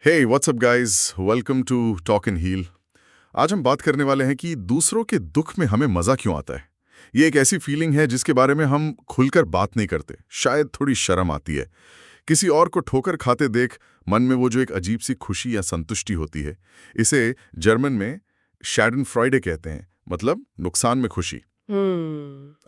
Hey, what's up guys? Welcome to Talk and Heal. आज हम बात करने वाले हैं कि दूसरों के दुख में हमें मजा क्यों आता है। ये एक ऐसी फीलिंग है जिसके बारे में हम खुलकर बात नहीं करते, शायद थोड़ी शर्म आती है। किसी और को ठोकर खाते देख मन में वो जो एक अजीब सी खुशी या संतुष्टि होती है, इसे जर्मन में शैडेनफ्रॉइडे कहते हैं, मतलब नुकसान में खुशी।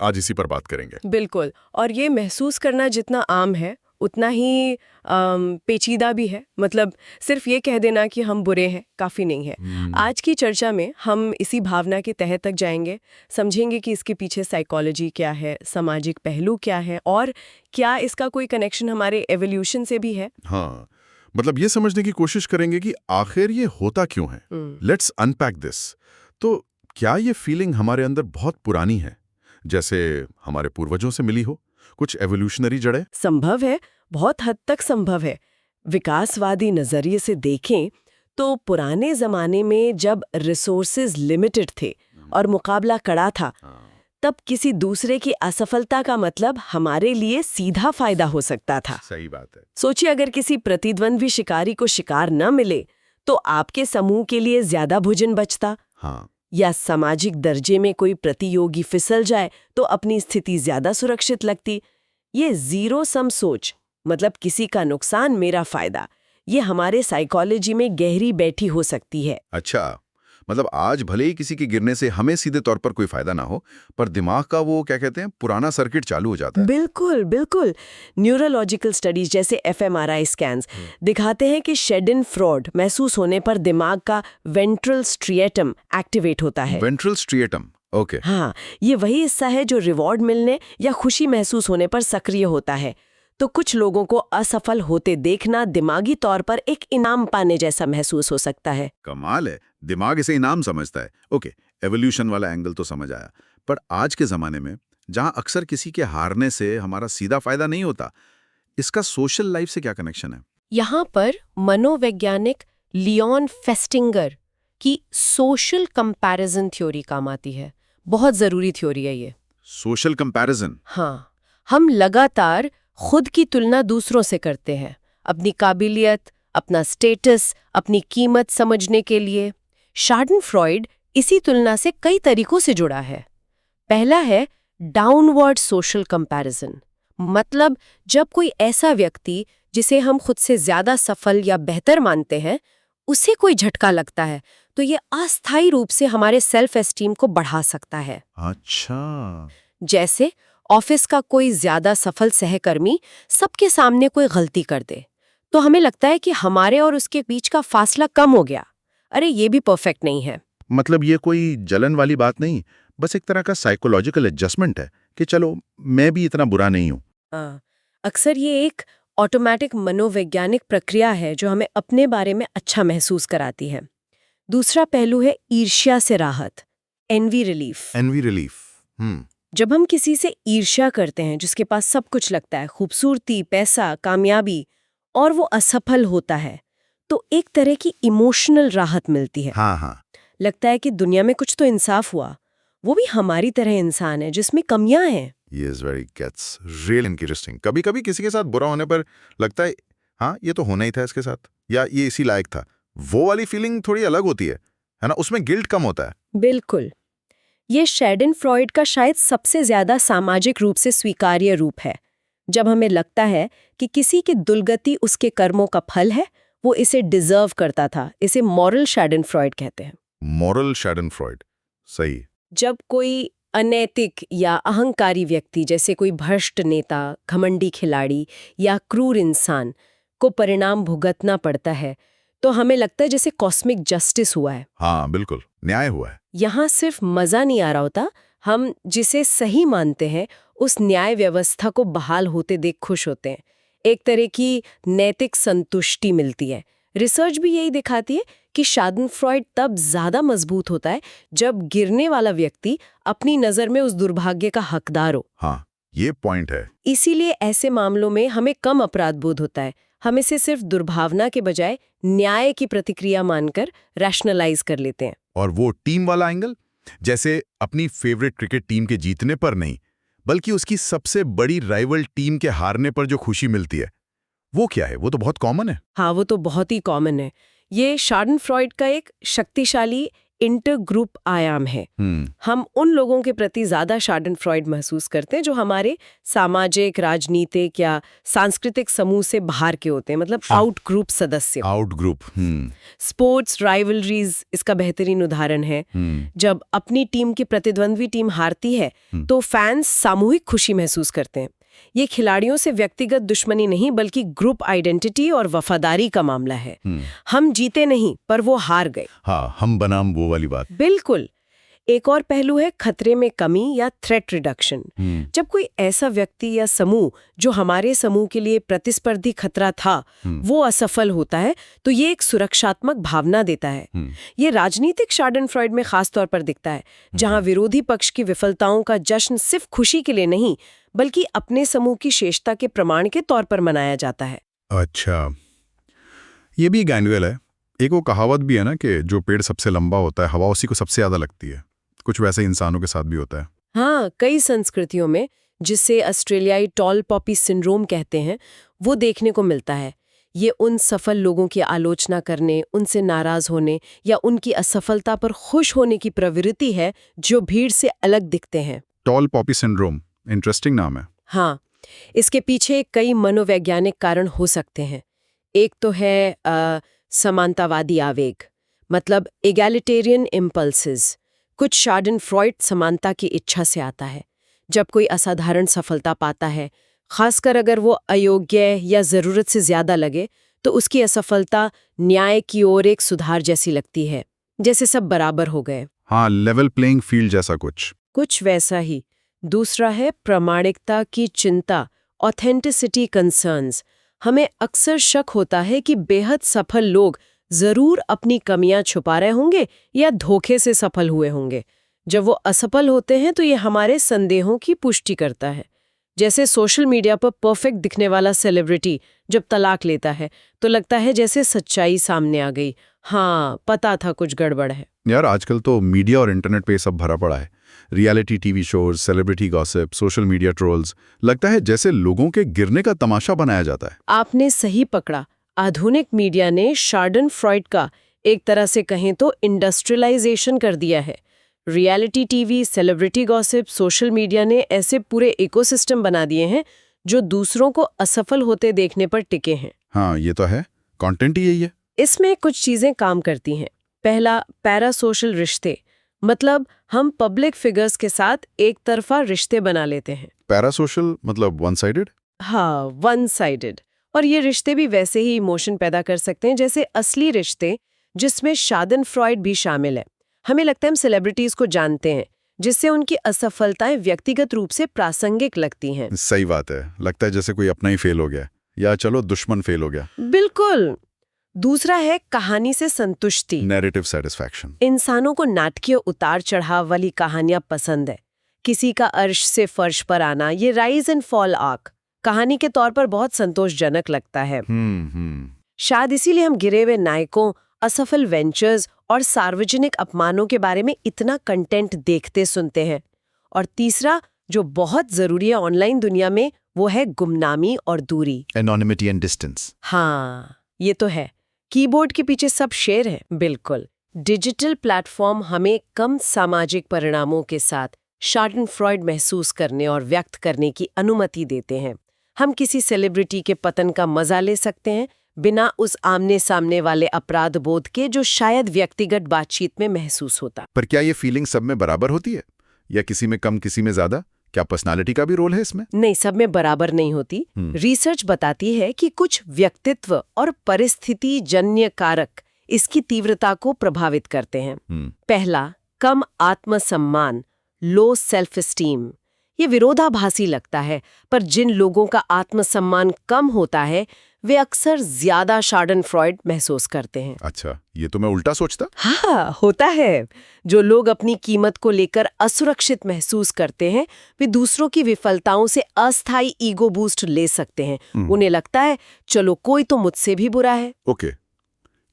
आज इसी पर बात करेंगे। बिल्कुल। और ये महसूस करना जितना आम है उतना ही पेचीदा भी है। मतलब सिर्फ ये कह देना कि हम बुरे हैं काफ़ी नहीं है। आज की चर्चा में हम इसी भावना के तह तक जाएंगे, समझेंगे कि इसके पीछे साइकोलॉजी क्या है, सामाजिक पहलू क्या है और क्या इसका कोई कनेक्शन हमारे एवोल्यूशन से भी है। हाँ, मतलब ये समझने की कोशिश करेंगे कि आखिर ये होता क्यों है। Let's unpack this. तो क्या ये फीलिंग हमारे अंदर बहुत पुरानी है, जैसे हमारे पूर्वजों से मिली हो, कुछ एवोल्यूशनरी जड़ें? संभव है, बहुत हद तक संभव है। विकासवादी नजरिए से देखें तो पुराने जमाने में जब रिसोर्सेज लिमिटेड थे और मुकाबला कड़ा था, तब किसी दूसरे की असफलता का मतलब हमारे लिए सीधा फायदा हो सकता था। सही बात है। सोचिए, अगर किसी प्रतिद्वंद्वी शिकारी को शिकार न मिले तो आपके समूह के लिए ज्यादा भोजन बचता। हाँ, या सामाजिक दर्जे में कोई प्रतियोगी फिसल जाए तो अपनी स्थिति ज्यादा सुरक्षित लगती। ये जीरो सम सोच, मतलब किसी का नुकसान मेरा फायदा, ये हमारे साइकोलॉजी में गहरी बैठी हो सकती है। अच्छा, मतलब आज भले ही किसी के गिरने से हमें सीधे तौर पर कोई फायदा ना हो, पर दिमाग का वो क्या कहते हैं, पुराना सर्किट चालू हो जाता है। बिल्कुल बिल्कुल। न्यूरोलॉजिकल स्टडीज जैसे एफएमआरआई स्कैन्स दिखाते हैं कि शेडेनफ्रॉइड महसूस होने पर दिमाग का वेंट्रल स्ट्रिएटम एक्टिवेट होता है। Ventral striatum, okay. हाँ, ये वही हिस्सा है जो रिवॉर्ड मिलने या खुशी महसूस होने पर सक्रिय होता है। तो कुछ लोगों को असफल होते देखना दिमागी तौर पर एक इनाम पाने जैसा महसूस हो सकता है। कमाल है, दिमाग इसे इनाम समझता है। ओके, एवोल्यूशन वाला एंगल तो समझ आया, पर आज के जमाने में जहां अक्सर किसी के हारने से हमारा सीधा फायदा नहीं होता, इसका सोशल लाइफ से क्या कनेक्शन है? यहाँ पर मनोवैज्ञानिक लियोन फेस्टिंगर की सोशल कंपैरिजन थ्योरी काम आती है। बहुत जरूरी थ्योरी है ये। Social comparison. हाँ, हम लगातार खुद की तुलना दूसरों से करते हैं, अपनी काबिलियत, अपना स्टेटस, अपनी कीमत समझने के लिए। शार्डनफ्रॉइड इसी तुलना से कई तरीकों से जुड़ा है। पहला है डाउनवर्ड सोशल कंपैरिजन, मतलब जब कोई ऐसा व्यक्ति जिसे हम खुद से ज्यादा सफल या बेहतर मानते हैं, उसे कोई झटका लगता है, तो ये अस्थायी रूप से हमारे सेल्फ एस्टीम को बढ़ा सकता है। अच्छा। जैसे ऑफिस का कोई ज्यादा सफल सहकर्मी सबके सामने कोई गलती कर दे, तो हमें लगता है कि हमारे और उसके बीच का फासला कम हो गया। अरे ये भी परफेक्ट नहीं है। मतलब ये कोई जलन वाली बात नहीं, बस एक तरह का साइकोलॉजिकल एडजस्टमेंट है कि चलो मैं भी इतना बुरा नहीं हूँ। अक्सर ये एक ऑटोमेटिक मनोवैज्ञानिक प्रक्रिया है जो हमें अपने बारे में अच्छा महसूस कराती है। दूसरा पहलू है ईर्ष्या से राहत, एनवी रिलीफ। N V relief. जब हम किसी से ईर्ष्या करते हैं जिसके पास सब कुछ लगता है, खूबसूरती, पैसा, कामयाबी, और वो असफल होता है, तो एक तरह की इमोशनल राहत मिलती है। हाँ हाँ। लगता है कि दुनिया में कुछ तो इंसाफ हुआ, वो भी हमारी तरह इंसान है जिसमें कमियां हैं। Yes, very gets real interesting. कभी-कभी किसी के साथ बुरा होने पर लगता है, हाँ ये तो होना ही था इसके साथ, या ये इसी लायक था। वो वाली फीलिंग थोड़ी अलग होती है ना? उसमें गिल्ट कम होता है। बिल्कुल। ये शेडेनफ्रॉइड का शायद सबसे ज्यादा सामाजिक रूप से स्वीकार्य रूप है। जब हमें लगता है कि किसी की दुर्गति उसके कर्मों का फल है, वो इसे डिजर्व करता था, इसे मॉरल शेडेनफ्रॉइड कहते हैं। मॉरल शेडेनफ्रॉइड, सही। जब कोई अनैतिक या अहंकारी व्यक्ति, जैसे कोई भ्रष्ट नेता, घमंडी खिलाड़ी या क्रूर इंसान को परिणाम भुगतना पड़ता है, तो हमें लगता है जैसे कॉस्मिक जस्टिस हुआ है। हाँ बिल्कुल, न्याय हुआ है। यहाँ सिर्फ मजा नहीं आ रहा होता, हम जिसे सही मानते हैं उस न्याय व्यवस्था को बहाल होते देख खुश होते हैं। एक तरह की नैतिक संतुष्टि मिलती है। रिसर्च भी यही दिखाती है कि शार्डनफ्रॉइड तब ज्यादा मजबूत होता है जब गिरने वाला व्यक्ति अपनी नजर में उस दुर्भाग्य का हकदार हो। हाँ, ये पॉइंट है। इसीलिए ऐसे मामलों में हमें कम अपराध बोध होता है। हम इसे सिर्फ दुर्भावना के बजाय न्याय की प्रतिक्रिया मानकर रैशनलाइज कर लेते हैं। और वो टीम वाला एंगल, जैसे अपनी फेवरेट क्रिकेट टीम के जीतने पर नहीं, बल्कि उसकी सबसे बड़ी राइवल टीम के हारने पर जो खुशी मिलती है, वो क्या है? वो तो बहुत कॉमन है। हाँ, वो तो बहुत ही कॉमन है। ये शार्डनफ्रॉइड का एक शक्तिशाली इंटर ग्रुप आयाम है। हम उन लोगों के प्रति ज्यादा शार्डनफ्रॉइड महसूस करते हैं जो हमारे सामाजिक, राजनीतिक या सांस्कृतिक समूह से बाहर के होते हैं, मतलब आउट ग्रुप सदस्य। Out group. स्पोर्ट्स राइवलरीज इसका बेहतरीन उदाहरण है। जब अपनी टीम की प्रतिद्वंद्वी टीम हारती है तो फैंस सामूहिक खुशी महसूस करते हैं। ये खिलाड़ियों से व्यक्तिगत दुश्मनी नहीं बल्कि ग्रुप आइडेंटिटी और वफादारी का मामला है। हम जीते नहीं पर वो हार गए। हाँ, हम बनाम वो वाली बात। बिल्कुल। एक और पहलू है खतरे में कमी या थ्रेट रिडक्शन। जब कोई ऐसा व्यक्ति या समूह जो हमारे समूह के लिए प्रतिस्पर्धी खतरा था वो असफल होता है तो ये एक सुरक्षात्मक भावना देता है। ये राजनीतिक शार्डनफ्रॉइड में खास तौर पर दिखता है, जहां विरोधी पक्ष की विफलताओं का जश्न सिर्फ खुशी के लिए नहीं बल्कि अपने समूह की शेषता के प्रमाण के तौर पर मनाया जाता है। अच्छा, ये भी एक एंगल है। एक वो कहावत भी है ना कि जो पेड़ सबसे लंबा होता है हवा उसी को सबसे ज्यादा लगती है। कुछ वैसे इंसानों के साथ भी होता है। हाँ, कई संस्कृतियों में, जिसे ऑस्ट्रेलियाई टॉल पॉपी सिंड्रोम कहते हैं, वो देखने को मिलता है। ये उन सफल लोगों की आलोचना करने, उनसे नाराज होने या उनकी असफलता पर खुश होने की प्रवृत्ति है जो भीड़ से अलग दिखते हैं। टॉल पॉपी सिंड्रोम, इंटरेस्टिंग नाम है। हाँ, इसके पीछे कई मनोवैज्ञानिक कारण हो सकते हैं। एक तो है समानतावादी आवेग, मतलब एगैलिटेरियन इम्पल्सेस। कुछ शार्डनफ्रॉइड समानता की इच्छा से आता है। जब कोई असाधारण सफलता पाता है, खासकर अगर वो अयोग्य या ज़रूरत से ज़्यादा लगे, तो उसकी असफलता न्याय की ओर एक सुधार जैसी लगती है, जैसे सब बराबर हो गए। हाँ, लेवल प्लेइंग फील्ड जैसा कुछ वैसा ही। दूसरा है प्रामाणिकता की चिंता, ऑथेंटिसिटी कंसर्न्स। हमें अक्सर शक होता है कि बेहद सफल लोग जरूर अपनी कमियां छुपा रहे होंगे या धोखे से सफल हुए होंगे। जब वो असफल होते हैं तो ये हमारे संदेहों की पुष्टि करता है। जैसे सोशल मीडिया पर परफेक्ट दिखने वाला सेलिब्रिटी जब तलाक लेता है तो लगता है जैसे सच्चाई सामने आ गई। हाँ, पता था कुछ गड़बड़ है। यार, आजकल तो मीडिया और इंटरनेट पे सब भरा पड़ा है। Reality TV shows, celebrity gossip, social media trolls. लगता है जैसे लोगों के गिरने का तमाशा बनाया जाता है। आपने सही पकड़ा। आधुनिक मीडिया ने शार्डनफ्रॉइड का एक तरह से कहें तो इंडस्ट्रियलाइजेशन कर दिया है। Reality TV, celebrity gossip, social media ने ऐसे पूरे इकोसिस्टम बना दिए हैं जो दूसरों को असफल होते देखने पर टिके हैं। हाँ, ये तो है। कंटेंट ही यही है। इसमें कुछ चीजें काम करती हैं। पहला, पैरासोशल रिश्ते, मतलब हम पब्लिक फिगर्स के साथ एक तरफा रिश्ते बना लेते हैं। पैरासोशल मतलब वन साइडेड? हाँ, वन साइडेड। और ये रिश्ते भी वैसे ही इमोशन पैदा कर सकते हैं जैसे असली रिश्ते, जिसमें शार्डनफ्रॉइड भी शामिल है। हमें लगता है हम सेलिब्रिटीज को जानते हैं, जिससे उनकी असफलताएं व्यक्तिगत रूप से प्रासंगिक लगती हैं। सही बात है। लगता है जैसे कोई अपना ही फेल हो गया या चलो दुश्मन फेल हो गया। बिल्कुल। दूसरा है कहानी से संतुष्टि, नैरेटिव सेटिस्फैक्शन। इंसानों को नाटकीय उतार चढ़ाव वाली कहानियां पसंद है। किसी का अर्श से फर्श पर आना, ये राइज एंड फॉल आर्क कहानी के तौर पर बहुत संतोषजनक लगता है। शायद इसीलिए हम गिरे हुए नायकों, असफल वेंचर्स और सार्वजनिक अपमानों के बारे में इतना कंटेंट देखते सुनते हैं। और तीसरा, जो बहुत जरूरी है ऑनलाइन दुनिया में, वो है गुमनामी और दूरी, एनोनिमिटी एंड डिस्टेंस। हाँ, ये तो है। कीबोर्ड के पीछे सब शेर है। बिल्कुल। डिजिटल प्लेटफॉर्म हमें कम सामाजिक परिणामों के साथ शार्डनफ्रॉइड महसूस करने और व्यक्त करने की अनुमति देते हैं। हम किसी सेलिब्रिटी के पतन का मजा ले सकते हैं बिना उस आमने सामने वाले अपराध बोध के जो शायद व्यक्तिगत बातचीत में महसूस होता। पर क्या ये फीलिंग सब में बराबर होती है या किसी में कम, किसी में ज्यादा? क्या पर्सनालिटी का भी रोल है इसमें? नहीं, सब में बराबर नहीं होती। रिसर्च बताती है कि कुछ व्यक्तित्व और परिस्थिति जन्य कारक इसकी तीव्रता को प्रभावित करते हैं। पहला, कम आत्मसम्मान, लो सेल्फ एस्टीम। ये विरोधाभासी लगता है, पर जिन लोगों का आत्मसम्मान कम होता है वे अक्सर ज्यादा शार्डनफ्रॉइड महसूस करते हैं। अच्छा, ये तो मैं उल्टा सोचता। हाँ, होता है। जो लोग अपनी कीमत को लेकर असुरक्षित महसूस करते हैं वे दूसरों की विफलताओं से अस्थायी ईगो बूस्ट ले सकते हैं। उन्हें लगता है चलो कोई तो मुझसे भी बुरा है। ओके,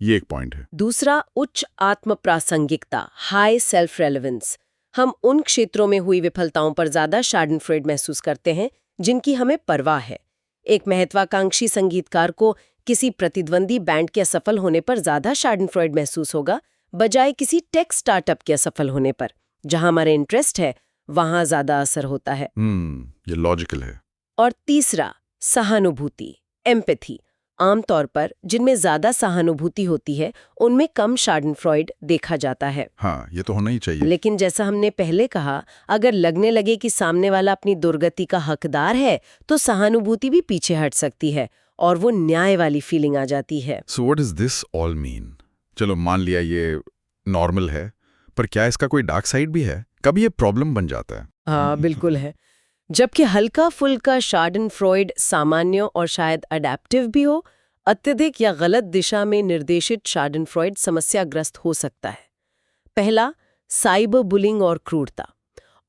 ये एक पॉइंट है। दूसरा, उच्च आत्म प्रासंगिकता, हाई सेल्फ रेलेवेंस। हम उन क्षेत्रों में हुई विफलताओं पर ज्यादा शार्डनफ्रॉइड महसूस करते हैं जिनकी हमें परवाह है। एक महत्वाकांक्षी संगीतकार को किसी प्रतिद्वंदी बैंड के असफल होने पर ज्यादा शार्डनफ्रॉइड महसूस होगा बजाय किसी टेक स्टार्टअप के असफल होने पर। जहां हमारे इंटरेस्ट है वहां ज्यादा असर होता है। ये लॉजिकल है। और तीसरा, सहानुभूति, एम्पैथी। आमतौर पर जिनमें ज्यादा सहानुभूति होती है उनमें कम शार्डनफ्रॉइड देखा जाता है। हाँ, ये तो होना ही चाहिए। लेकिन जैसा हमने पहले कहा, अगर लगने लगे कि सामने वाला अपनी दुर्गति का हकदार है तो सहानुभूति भी पीछे हट सकती है और वो न्याय वाली फीलिंग आ जाती है। So what does this all mean? चलो मान लिया ये नॉर्मल है, पर क्या इसका कोई डार्क साइड भी है? कभी ये प्रॉब्लम बन जाता है? हाँ, बिल्कुल है। जबकि हल्का फुल्का शार्डनफ्रॉइड सामान्य और शायद अडेप्टिव भी हो, अत्यधिक या गलत दिशा में निर्देशित शार्डनफ्रॉइड समस्याग्रस्त हो सकता है। पहला, साइबर बुलिंग और क्रूरता।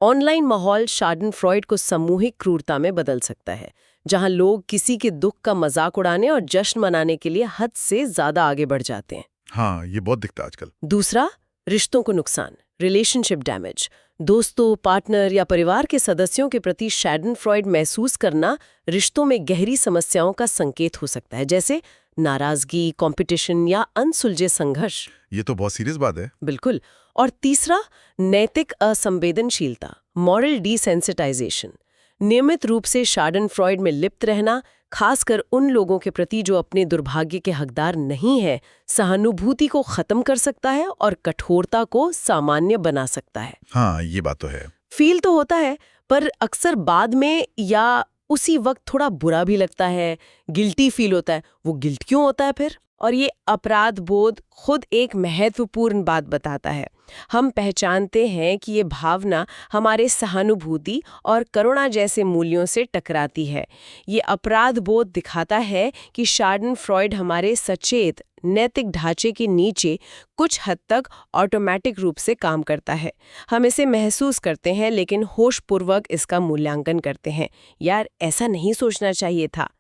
ऑनलाइन माहौल शार्डनफ्रॉइड को सामूहिक क्रूरता में बदल सकता है, जहां लोग किसी के दुख का मजाक उड़ाने और जश्न मनाने के लिए हद से ज्यादा आगे बढ़ जाते हैं। हाँ, ये बहुत दिखता है आजकल। दूसरा, रिश्तों को नुकसान, रिलेशनशिप डैमेज। दोस्तों, पार्टनर या परिवार के सदस्यों के प्रति शार्डनफ्रॉइड महसूस करना रिश्तों में गहरी समस्याओं का संकेत हो सकता है, जैसे नाराजगी, कंपटीशन या अनसुलझे संघर्ष। ये तो बहुत सीरियस बात है। बिल्कुल। और तीसरा, नैतिक असंवेदनशीलता, मॉरल डिसेंसिटाइजेशन। नियमित रूप से शार्डनफ्रॉइड में लिप्त रहना, खासकर उन लोगों के प्रति जो अपने दुर्भाग्य के हकदार नहीं है, सहानुभूति को खत्म कर सकता है और कठोरता को सामान्य बना सकता है। हाँ, ये बात तो है। फील तो होता है, पर अक्सर बाद में या उसी वक्त थोड़ा बुरा भी लगता है, गिल्टी फील होता है। वो गिल्ट क्यों होता है फिर? और ये अपराध बोध खुद एक महत्वपूर्ण बात बताता है। हम पहचानते हैं कि ये भावना हमारे सहानुभूति और करुणा जैसे मूल्यों से टकराती है। ये अपराध बोध दिखाता है कि शार्डनफ्रॉइड हमारे सचेत नैतिक ढांचे के नीचे कुछ हद तक ऑटोमेटिक रूप से काम करता है। हम इसे महसूस करते हैं, लेकिन होशपूर्वक इसका मूल्यांकन करते हैं। यार, ऐसा नहीं सोचना चाहिए था।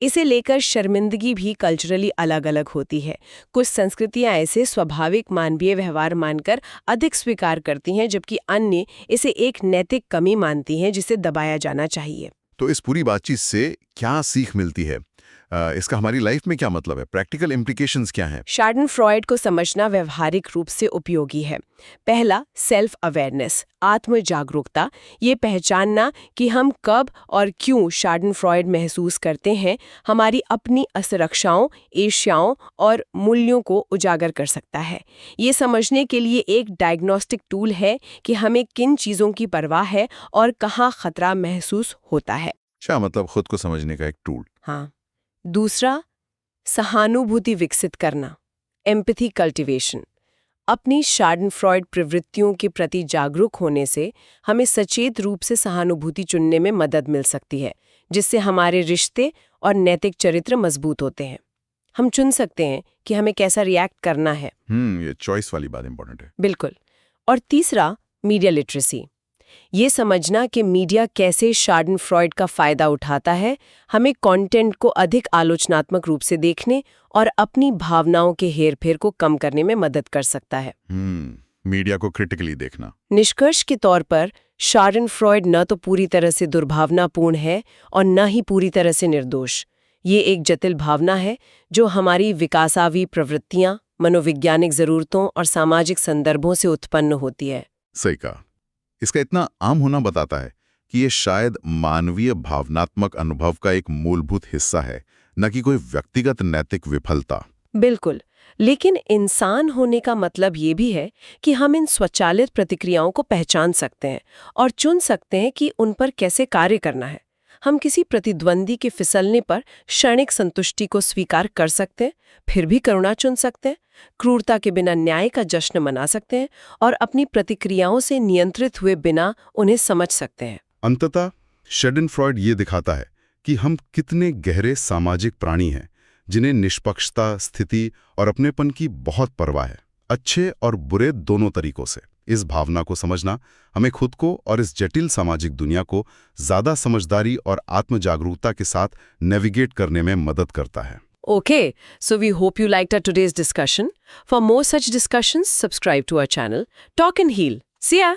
इसे लेकर शर्मिंदगी भी कल्चरली अलग अलग होती है। कुछ संस्कृतियां ऐसे स्वाभाविक मानवीय व्यवहार मानकर अधिक स्वीकार करती हैं, जबकि अन्य इसे एक नैतिक कमी मानती हैं जिसे दबाया जाना चाहिए। तो इस पूरी बातचीत से क्या सीख मिलती है? इसका हमारी लाइफ में क्या मतलब है? प्रैक्टिकल इम्प्लीकेशंस क्या हैं? शार्डनफ्रॉइड को समझना व्यवहारिक रूप से उपयोगी है। पहला, सेल्फ अवेयरनेस, आत्म जागरूकता। ये पहचानना कि हम कब और क्यों शार्डनफ्रॉइड महसूस करते हैं, हमारी अपनी असुरक्षाओं, ईर्ष्याओं और मूल्यों को उजागर कर सकता है। ये समझने के लिए एक डायग्नोस्टिक टूल है कि हमें किन चीज़ों की परवाह है और कहाँ खतरा महसूस होता है। अच्छा, मतलब खुद को समझने का एक टूल। हाँ। दूसरा, सहानुभूति विकसित करना, एम्पैथी कल्टीवेशन। अपनी शार्डनफ्रॉइड प्रवृत्तियों के प्रति जागरूक होने से हमें सचेत रूप से सहानुभूति चुनने में मदद मिल सकती है, जिससे हमारे रिश्ते और नैतिक चरित्र मजबूत होते हैं। हम चुन सकते हैं कि हमें कैसा रिएक्ट करना है। ये चॉइस वाली बात इंपॉर्टेंट है। बिल्कुल। और तीसरा, मीडिया लिटरेसी। ये समझना कि मीडिया कैसे शार्डनफ्रॉइड का फायदा उठाता है, हमें कंटेंट को अधिक आलोचनात्मक रूप से देखने और अपनी भावनाओं के हेरफेर को कम करने में मदद कर सकता है। मीडिया को क्रिटिकली देखना। निष्कर्ष के तौर पर शार्डनफ्रॉइड न तो पूरी तरह से दुर्भावनापूर्ण है और न ही पूरी तरह से निर्दोष। ये एक जटिल भावना है जो हमारी विकासावी प्रवृत्तियां, मनोवैज्ञानिक जरूरतों और सामाजिक संदर्भों से उत्पन्न होती है। सही कहा। इसका इतना आम होना बताता है कि ये शायद मानवीय भावनात्मक अनुभव का एक मूलभूत हिस्सा है, न कि कोई व्यक्तिगत नैतिक विफलता। बिल्कुल। लेकिन इंसान होने का मतलब ये भी है कि हम इन स्वचालित प्रतिक्रियाओं को पहचान सकते हैं और चुन सकते हैं कि उन पर कैसे कार्य करना है। हम किसी प्रतिद्वंदी के फिसलने पर क्षणिक संतुष्टि को स्वीकार कर सकते हैं, फिर भी करुणा चुन सकते हैं, क्रूरता के बिना न्याय का जश्न मना सकते हैं और अपनी प्रतिक्रियाओं से नियंत्रित हुए बिना उन्हें समझ सकते हैं। अंततः शार्डनफ्रॉइड ये दिखाता है कि हम कितने गहरे सामाजिक प्राणी हैं, जिन्हें निष्पक्षता, स्थिति और अपनेपन की बहुत परवाह है, अच्छे और बुरे दोनों तरीकों से। इस भावना को समझना हमें खुद को और इस जटिल सामाजिक दुनिया को ज्यादा समझदारी और आत्मजागरूकता के साथ नेविगेट करने में मदद करता है। Okay, so we hope you liked our today's discussion. For more such discussions, subscribe to our channel, Talk and Heal. See ya!